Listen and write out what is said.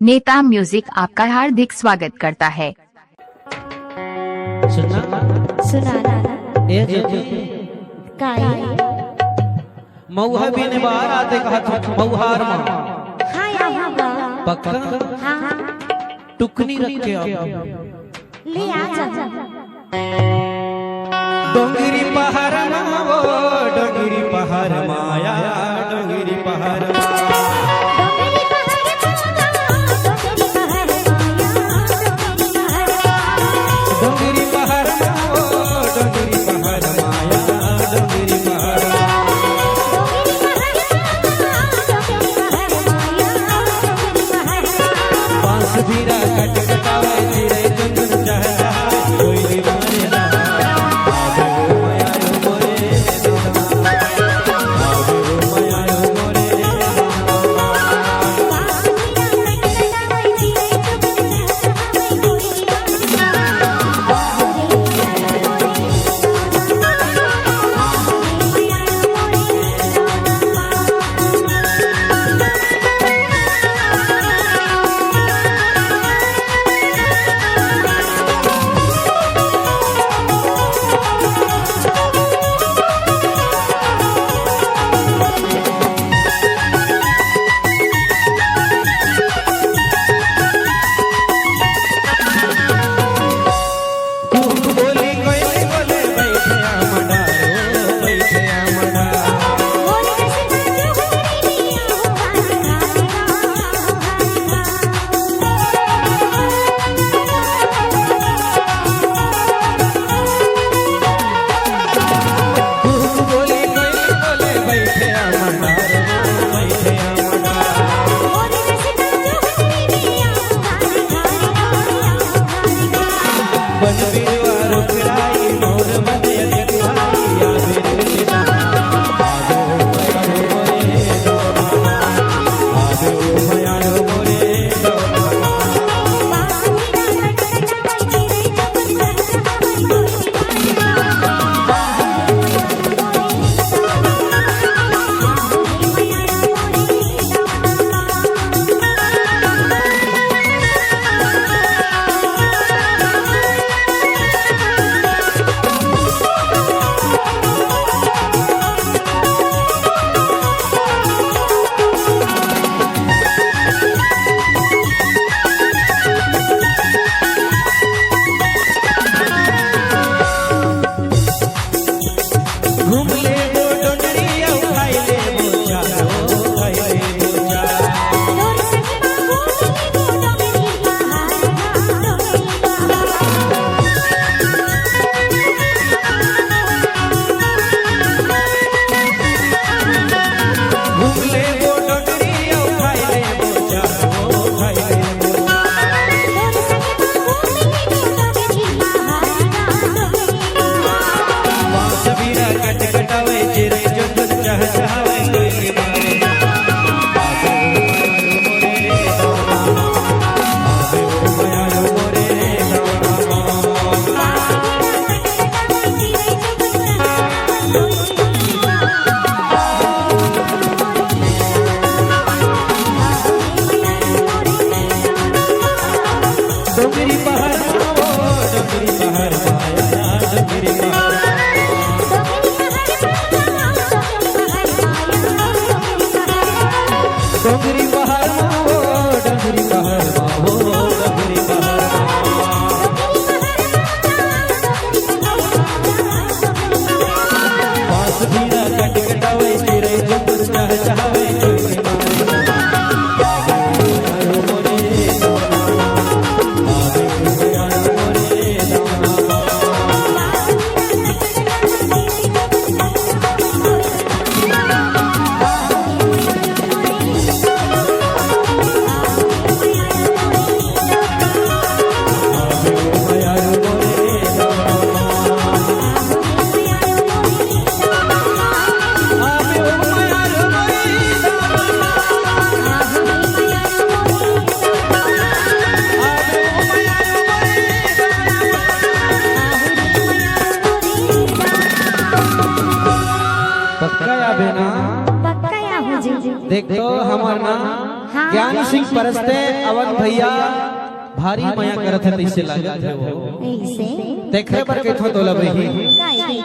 नेता म्यूजिक आपका हार्दिक स्वागत करता है। सुना सुनाना ए जो काय मऊहा भी ने बाहर आते कहा था मऊहार मां हाँ यहाँ बा पक्का हाँ टुकनी रख के आओ ले आ जा डोंगरी पहाड़ मावो डोंगरी पहाड़ माया डोंगरी पहाड़ डोंगरी पहाड़ मावो डोंगरी पहाड़ माया डोंगरी पहाड़ बांस बीरा कट कटावे चिड़ै चुन चाहता कोई दीवाने ना आवे माया मोरे आवे माया मोरे डोंगरी पहाड़ डोंगरी पहाड़ माया डोंगरी पहाड़ डोंगरी पहाड़ मावो डोंगरी पहाड़ मावो डोंगरी पहाड़ बांस बीरा कट कटावे चिड़ै चुन चाहवे कोई मारे आवे मोरे आवे बरसते अवध भैया भारी माया करत है, तैसे लागत है वो ऐसे देखे पर कैथो तोला बही काई